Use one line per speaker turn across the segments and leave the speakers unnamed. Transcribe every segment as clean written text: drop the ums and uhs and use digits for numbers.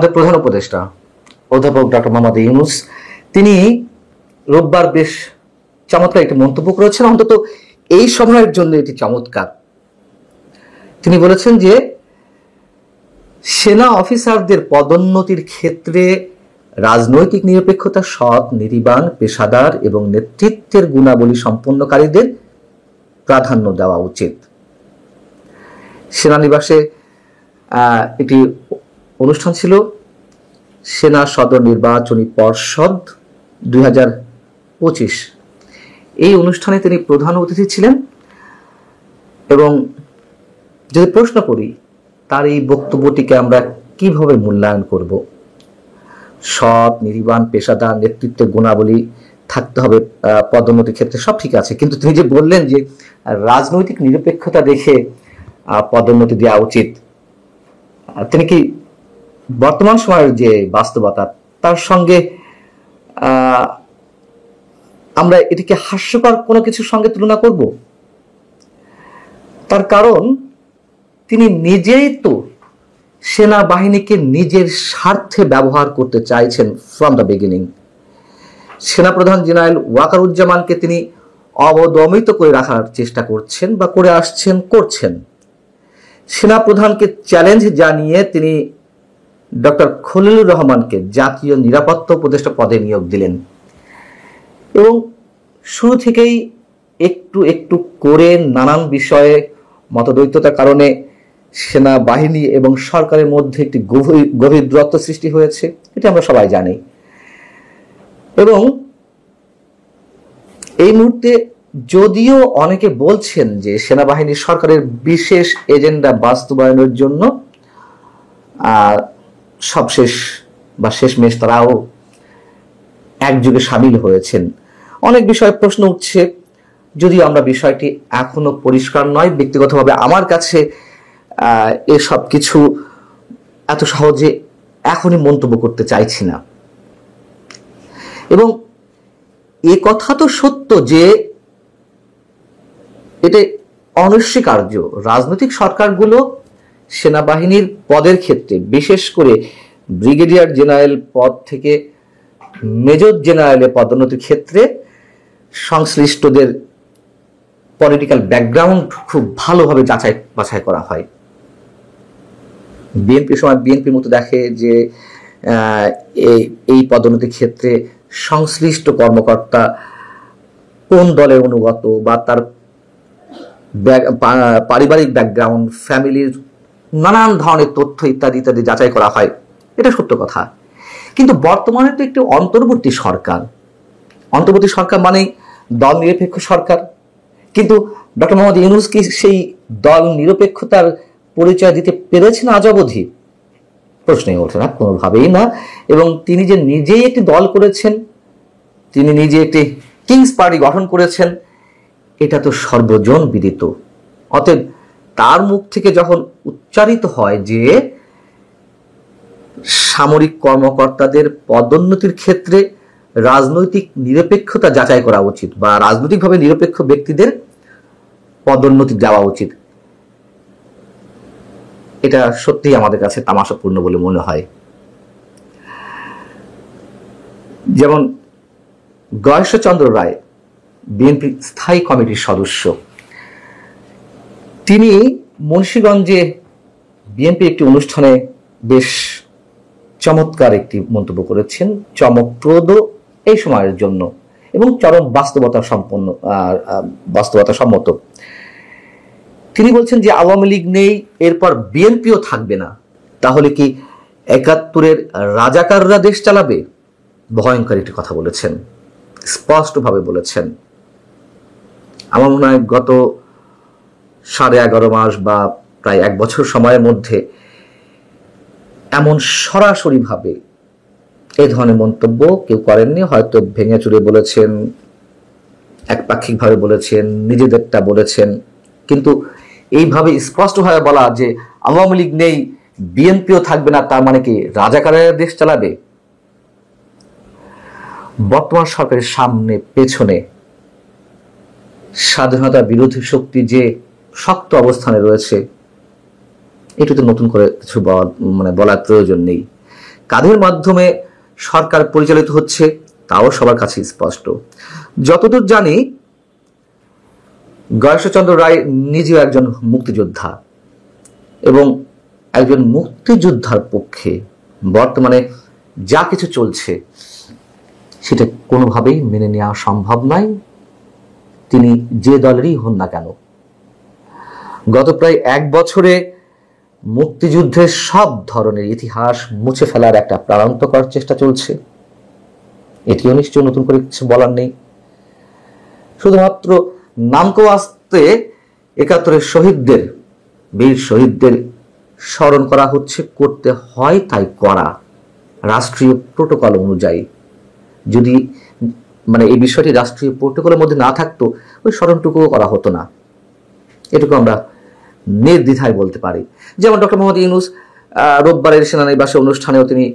আমাদের প্রধান উপদেষ্টা অধ্যাপক ডক্টর মোহাম্মদ ইউনূস তিনি রোববার বেশ চমৎকার একটি মন্তব্য করেছেন। অন্তত এই সময়ের জন্য এটি চমৎকার। তিনি বলেছেন যে সেনা অফিসারদের পদোন্নতির ক্ষেত্রে রাজনৈতিক নিরপেক্ষতা, সৎ, নীতিবান, পেশাদার এবং নেতৃত্বের গুণাবলী সম্পন্নকারীদের প্রাধান্য দেওয়া উচিত। সেনানিবাসে একটি অনুষ্ঠান ছিল, সেনা সদর নির্বাচনী পর্ষদ 2025। এই অনুষ্ঠানে তিনি প্রধান অতিথি ছিলেন এবং যদি প্রশ্ন করি তার এই বক্তব্যটিকে আমরা কিভাবে মূল্যায়ন করব, সৎ, নীতিবান, পেশাদার, নেতৃত্বের গুণাবলী থাকতে হবে পদোন্নতির ক্ষেত্রে, সব ঠিক আছে, কিন্তু তিনি যে বললেন যে রাজনৈতিক নিরপেক্ষতা দেখে পদোন্নতি দেওয়া উচিত, তিনি কি বর্তমান সময়ের যে বাস্তবতা তার সঙ্গে আমরা এটিকে হাস্যকর কোনো কিছুর সঙ্গে তুলনা করব? তার কারণ তিনি নিজেই তো সেনাবাহিনীকে নিজের স্বার্থে ব্যবহার করতে চাইছেন ফ্রম দ্য বিগিনিং। সেনাপ্রধান জেনারেল ওয়াকারুজ্জামানকে তিনি অবদমিত করে রাখার চেষ্টা করছেন বা করে আসছেন, করছেন। সেনাপ্রধানকে চ্যালেঞ্জ জানিয়ে তিনি ডক্টর খলিলুর রহমানকে জাতীয় নিরাপত্তা উপদেষ্টা পদে নিয়োগ দিলেন এবং শুরু থেকেই একটু একটু করে নানান বিষয়ে মতদ্বৈততার কারণে সেনাবাহিনী এবং সরকারের মধ্যে একটি গভীর দূরত্ব সৃষ্টি হয়েছে, এটা আমরা সবাই জানি। এবং এই মুহূর্তে যদিও অনেকে বলছেন যে সেনাবাহিনী সরকারের বিশেষ এজেন্ডা বাস্তবায়নের জন্য সবশেষ বা শেষমেশ তারাও একযোগে সামিল হয়েছেন, অনেক বিষয়ে প্রশ্ন উঠছে, যদিও আমরা বিষয়টি এখনো পরিষ্কার নয়। ব্যক্তিগতভাবে আমার কাছে এসব কিছু এত সহজে এখনই মন্তব্য করতে চাইছি না। এবং এ কথা তো সত্য যে এটা অনস্বীকার্য, রাজনৈতিক সরকারগুলো সেনাবাহিনীর পদের ক্ষেত্রে, বিশেষ করে ব্রিগেডিয়ার জেনারেল পদ থেকে মেজর জেনারেলের পদোন্নতির ক্ষেত্রে সংশ্লিষ্টদের পলিটিক্যাল ব্যাকগ্রাউন্ড খুব ভালোভাবে যাচাই বাছাই করা হয়। বিএনপির সময় বিএনপির মতো দেখে যে এই পদোন্নতির ক্ষেত্রে সংশ্লিষ্ট কর্মকর্তা কোন দলের অনুগত বা তার পারিবারিক ব্যাকগ্রাউন্ড, ফ্যামিলির নানান ধরনের তথ্য ইত্যাদি ইত্যাদি যাচাই করা হয়, এটা সত্য কথা। কিন্তু বর্তমানে তো একটি অন্তর্বর্তী সরকার মানে দল নিরপেক্ষ সরকার, কিন্তু ডক্টর মোহাম্মদ ইউনূস কি সেই দল নিরপেক্ষতার পরিচয় দিতে পেরেছেন আজ অবধি? প্রশ্নই ওঠে না, কোনোভাবেই না। এবং তিনি যে নিজেই একটি দল করেছেন, তিনি নিজে একটি কিংস পার্টি গঠন করেছেন, এটা তো সর্বজন বিদিত। অতএব তার মুখ থেকে যখন উচ্চারিত হয় যে সামরিক কর্মকর্তাদের পদোন্নতির ক্ষেত্রে রাজনৈতিক নিরপেক্ষতা যাচাই করা উচিত বা রাজনৈতিকভাবে নিরপেক্ষ ব্যক্তিদের পদোন্নতি দেওয়া উচিত, এটা সত্যিই আমাদের কাছে তামাশাপূর্ণ বলে মনে হয়। যেমন গয়েশ্বরচন্দ্র রায়, বিএনপি স্থায়ী কমিটির সদস্য, তিনি মুন্সিগঞ্জে বিএনপি একটি অনুষ্ঠানে বেশ চমৎকার একটি মন্তব্য করেছেন, চমকপ্রদ এই সময়ের জন্য এবং চরম বাস্তবতা সম্মত। তিনি বলছেন যে আওয়ামী লীগ নেই, এরপর বিএনপিও থাকবে না, তাহলে কি ৭১-এর রাজাকাররা দেশ চালাবে? ভয়ঙ্কর একটি কথা বলেছেন, স্পষ্টভাবে বলেছেন। আমার মনে হয় গত 11.5 মাস বা প্রায় 1 বছর সময়ের মধ্যে এমন সরাসরিভাবে এই ধরনের মন্তব্য কেউ করেননি। হয়তো ভেঙে চুরে বলেছেন, একপাক্ষিকভাবে বলেছেন, নিজেদেরটা বলেছেন, কিন্তু এইভাবে স্পষ্টভাবে বলা যে আওয়ামী লীগ নেই, বিএনপিও থাকবে না, তার মানে কি রাজাকারের দেশ চালাবে? বর্তমান সরকারের সামনে পেছনে স্বাধীনতা বিরোধী শক্তি যে শক্ত অবস্থানে রয়েছে, এটাতে নতুন করে কিছু বলার প্রয়োজন নেই। কাদের মাধ্যমে সরকার পরিচালিত হচ্ছে তাও সবার কাছে স্পষ্ট। যতদূর জানি গয়েশ্বরচন্দ্র রায় নিজেও একজন মুক্তিযোদ্ধা এবং একজন মুক্তিযোদ্ধার পক্ষে বর্তমানে যা কিছু চলছে সেটা কোনোভাবেই মেনে নেওয়া সম্ভব নয়, তিনি যে দলেরই হন না কেন। গত প্রায় 1 বছরে মুক্তিযুদ্ধের সব ধরনের ইতিহাস মুছে ফেলার একটা প্রাণান্তকর চেষ্টা চলছে। এটিও নিশ্চয় নতুন করে কিছু বলার নেই। শুধুমাত্র নামকো আসতে 71-এর শহীদদের, বীর শহীদদের স্মরণ করা হচ্ছে, করতে হয় তাই করা রাষ্ট্রীয় প্রোটোকল অনুযায়ী। যদি এই বিষয়টি রাষ্ট্রীয় প্রোটোকলের মধ্যে না থাকতো ওই স্মরণটুকুও করা হতো না, এটুকু আমরা নির্দ্বিধায় বলতে পারি। যেমন ডক্টর মোহাম্মদ ইউনূস রোববারের সেনানিবাসে অনুষ্ঠানেও তিনি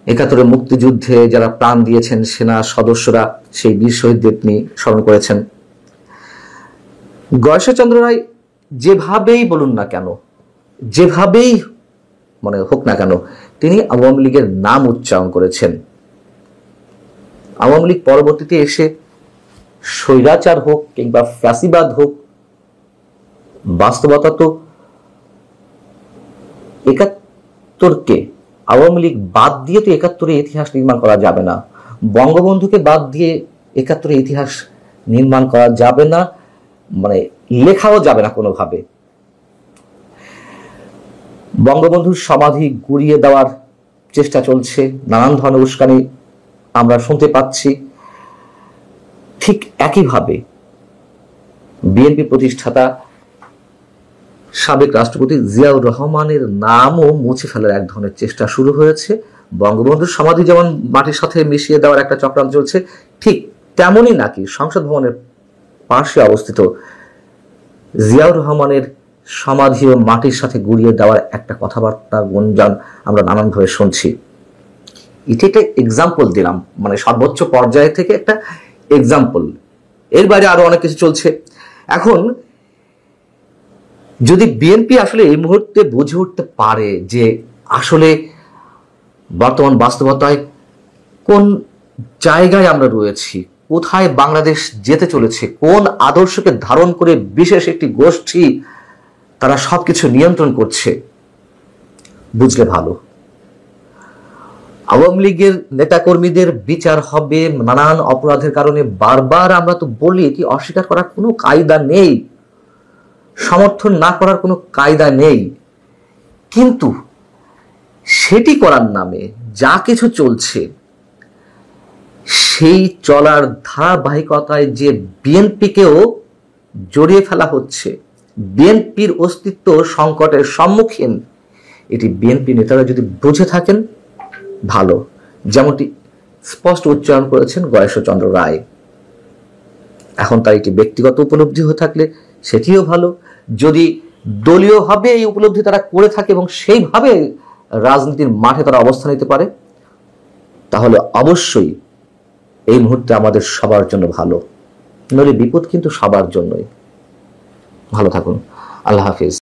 71-এর মুক্তিযুদ্ধে যারা প্রাণ দিয়েছেন সেনা সদস্যরা, সেই বীর শহীদদের তিনি স্মরণ করেছেন। গয়েশ্বরচন্দ্র রায় যেভাবেই বলুন না কেন, যেভাবেই হোক না কেন, তিনি আওয়ামী লীগের নাম উচ্চারণ করেছেন। আওয়ামী লীগ পরবর্তীতে এসে স্বৈরাচার হোক কিংবা ফ্যাসিবাদ হোক, বাস্তবতা তো 71-কে আওয়ামী লীগ বাদ দিয়ে তো 71-এর ইতিহাস নির্মাণ করা যাবে না, বঙ্গবন্ধুকে বাদ দিয়ে 71-এর ইতিহাস নির্মাণ করা যাবে না, লেখাও যাবে না কোনোভাবে। বঙ্গবন্ধুর সমাধি গুঁড়িয়ে দেওয়ার চেষ্টা চলছে, নানান ধরনের উস্কানি আমরা শুনতে পাচ্ছি। ঠিক একইভাবে বিএনপি প্রতিষ্ঠাতা সাবেক রাষ্ট্রপতি জিয়াউর রহমানের নামও মুছে ফেলার এক ধরনের চেষ্টা শুরু হয়েছে। বঙ্গবন্ধুর সমাধি যেমন মাটির সাথে মিশিয়ে দেওয়ার একটা চক্রান্ত চলছে, ঠিক তেমনই নাকি সংসদ ভবনের পাশে অবস্থিত জিয়াউর রহমানের সমাধিও মাটির সাথে গুঁড়িয়ে দেওয়ার একটা কথাবার্তা গুঞ্জন আমরা নানানভাবে শুনছি। এটি একটা এক্সাম্পল দিলাম, সর্বোচ্চ পর্যায়ে থেকে একটা এক্সাম্পল। এর বাইরে আরো অনেক কিছু চলছে। এখন যদি বিএনপি আসলে এই মুহূর্তে বুঝে উঠতে পারে যে আসলে বর্তমান বাস্তবতায় কোন জায়গায় আমরা রয়েছি, কোথায় বাংলাদেশ যেতে চলেছে, কোন আদর্শকে ধারণ করে বিশেষ একটি গোষ্ঠী তারা সবকিছু নিয়ন্ত্রণ করছে, বুঝলে ভালো। আওয়ামী লীগের নেতাকর্মীদের বিচার হবে নানান অপরাধের কারণে, বারবার আমরা তো বলি, এটি অস্বীকার করার কোনো কায়দা নেই, সমর্থন না করার কোনো কায়দা নেই, কিন্তু সেটি করার নামে যা কিছু চলছে সেই চলার ধারাবাহিকতায় যে বিএনপিকেও জড়িয়ে ফেলা হচ্ছে, বিএনপির অস্তিত্ব সংকটের সম্মুখীন, এটি বিএনপি নেতারা যদি বুঝে থাকেন ভালো, যেমনটি স্পষ্ট উচ্চারণ করেছেন গয়েশ্বরচন্দ্র রায়। এখন তার এটি ব্যক্তিগত উপলব্ধি হয়ে থাকলে সেটিও ভালো। যদি দলীয়ভাবে এই উপলব্ধি তারা করে থাকে এবং সেইভাবে রাজনীতির মাঠে তারা অবস্থান নিতে পারে, তাহলে অবশ্যই এই মুহূর্তে আমাদের সবার জন্য ভালো, নইলে বিপদ কিন্তু সবার জন্যই। ভালো থাকুন, আল্লাহ হাফিজ।